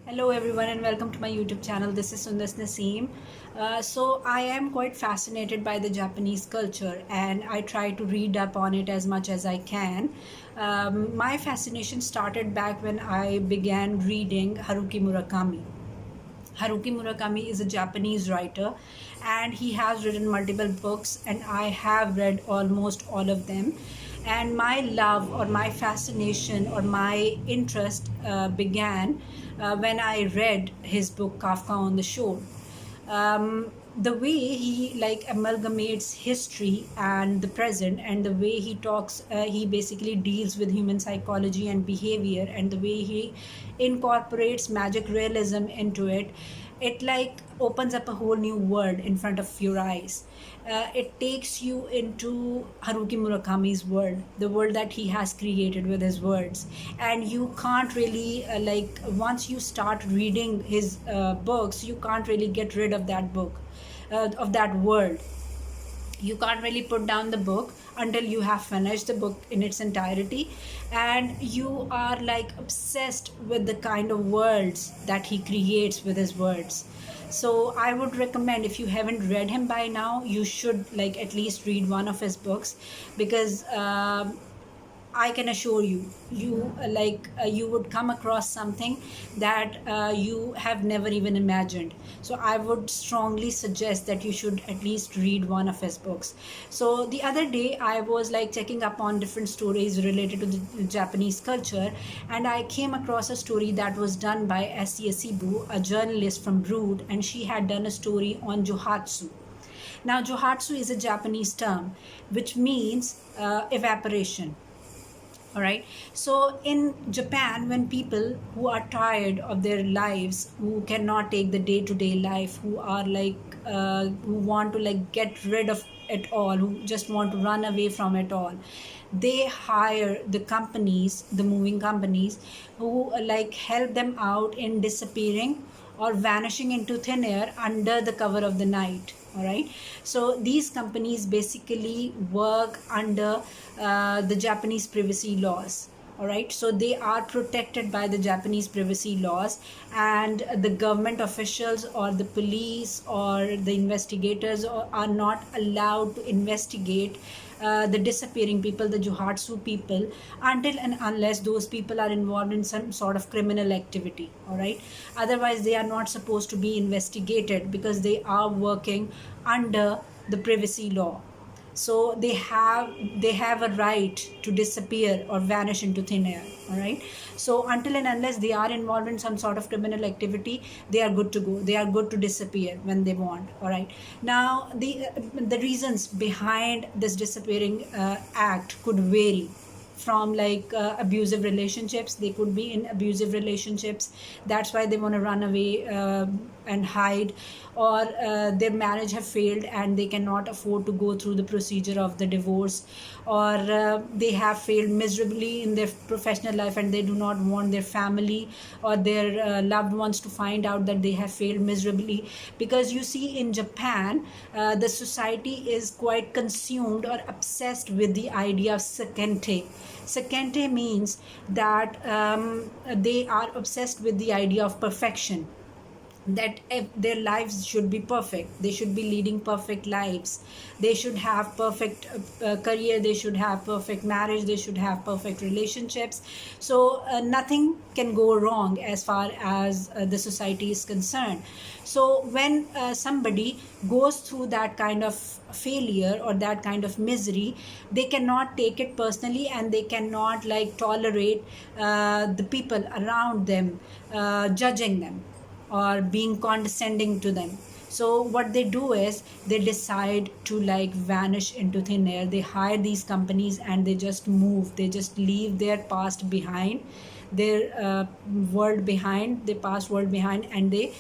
Hello everyone and welcome to my YouTube channel. This is Sundas Naseem. So I am quite fascinated by the Japanese culture and I try to read up on it as much as I can. My fascination started back when I began reading Haruki Murakami. Haruki Murakami is a Japanese writer and he has written multiple books and I have read almost all of them. And my love or my fascination or my interest began when I read his book Kafka on the Shore. The way he amalgamates history and the present, and the way he talks, he basically deals with human psychology and behavior, and the way he incorporates magic realism into it, it opens up a whole new world in front of your eyes. It takes you into Haruki Murakami's world, the world that he has created with his words, and you can't really once you start reading his books, you can't really get rid of that book, of that world. You can't really put down the book until you have finished the book in its entirety, and you are obsessed with the kind of worlds that he creates with his words. So I would recommend, if you haven't read him by now, you should at least read one of his books, because I can assure you, you would come across something that you have never even imagined. So I would strongly suggest that you should at least read one of his books. So the other day, I was checking up on different stories related to the Japanese culture, and I came across a story that was done by Essie Asibu, a journalist from Brood, and she had done a story on Johatsu. Now, Johatsu is a Japanese term which means evaporation. All right. So in Japan, when people who are tired of their lives, who cannot take the day-to-day life, who are who want to get rid of it all, who just want to run away from it all, they hire the companies, the moving companies, who help them out in disappearing or vanishing into thin air under the cover of the night. All right. So these companies basically work under the Japanese privacy laws. All right. So they are protected by the Japanese privacy laws, and the government officials or the police or the investigators are not allowed to investigate the disappearing people, the Johatsu people, until and unless those people are involved in some sort of criminal activity. All right. Otherwise, they are not supposed to be investigated because they are working under the privacy law. So they have a right to disappear or vanish into thin air. All right. So until and unless they are involved in some sort of criminal activity, they are good to go. They are good to disappear when they want. All right. Now the reasons behind this disappearing act could vary from abusive relationships. They could be in abusive relationships, that's why they want to run away and hide, or their marriage have failed and they cannot afford to go through the procedure of the divorce, or they have failed miserably in their professional life and they do not want their family or their loved ones to find out that they have failed miserably. Because you see, in Japan, the society is quite consumed or obsessed with the idea of sekente. Sekente means that they are obsessed with the idea of perfection, that their lives should be perfect, they should be leading perfect lives, they should have perfect career, they should have perfect marriage, they should have perfect relationships. So nothing can go wrong as far as the society is concerned. So when somebody goes through that kind of failure or that kind of misery, they cannot take it personally, and they cannot tolerate the people around them judging them or being condescending to them. So what they do is they decide to vanish into thin air. They hire these companies and they just move, they just leave their past behind, their world behind, their past world behind, and they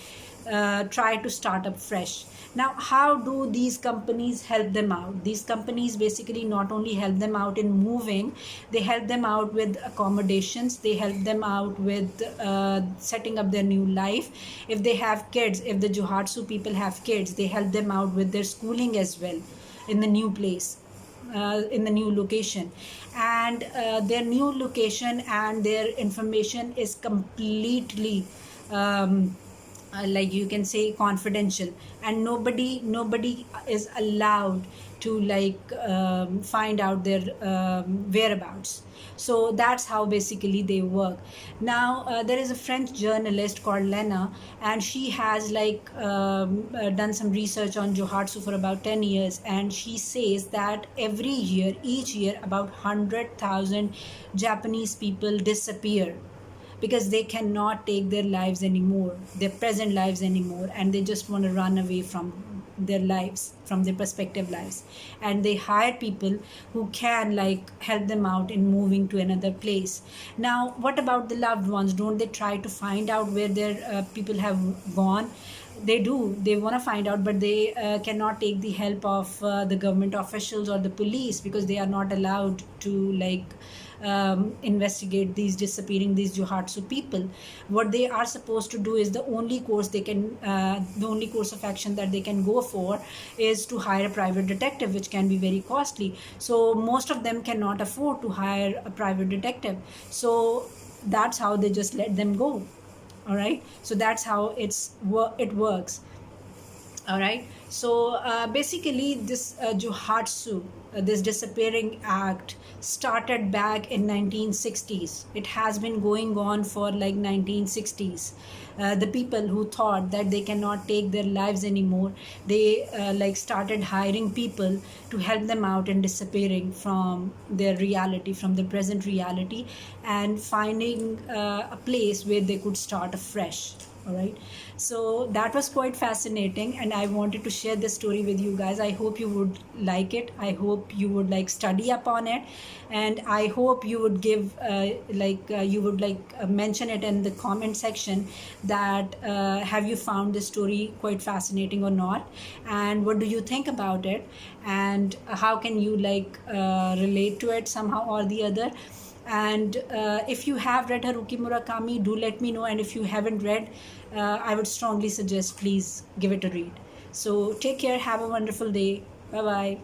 try to start up fresh. Now, how do these companies help them out? These companies basically not only help them out in moving, they help them out with accommodations, they help them out with setting up their new life. If they have kids, if the Johatsu people have kids, they help them out with their schooling as well in the new place, in the new location. And their new location and their information is completely like you can say confidential, and nobody is allowed to like find out their whereabouts. So that's how basically they work. Now there is a French journalist called Lena, and she has like done some research on Johatsu for about 10 years, and she says that every year, each year, about 100,000 Japanese people disappear because they cannot take their lives anymore, their present lives anymore, and they just want to run away from their lives, from their prospective lives. And they hire people who can like help them out in moving to another place. Now what about the loved ones? Don't they try to find out where their people have gone? They do, they want to find out, but they cannot take the help of the government officials or the police, because they are not allowed to like investigate these disappearing, these Johatsu people. What they are supposed to do is the only course they can the only course of action that they can go for is to hire a private detective, which can be very costly. So most of them cannot afford to hire a private detective, so that's how they just let them go. All right, so that's how it works. All right, so basically this Johatsu, this disappearing act, started back in 1960s. It has been going on for like 1960s. The people who thought that they cannot take their lives anymore, they like started hiring people to help them out in disappearing from their reality, from the present reality, and finding a place where they could start afresh. All right, so that was quite fascinating, and I wanted to share this story with you guys. I hope you would like it. I hope you would like study up on it, and I hope you would give you would like mention it in the comment section that have you found this story quite fascinating or not, and what do you think about it, and how can you like relate to it somehow or the other. And if you have read Haruki Murakami, do let me know. And if you haven't read, I would strongly suggest please give it a read. So take care, have a wonderful day. Bye bye.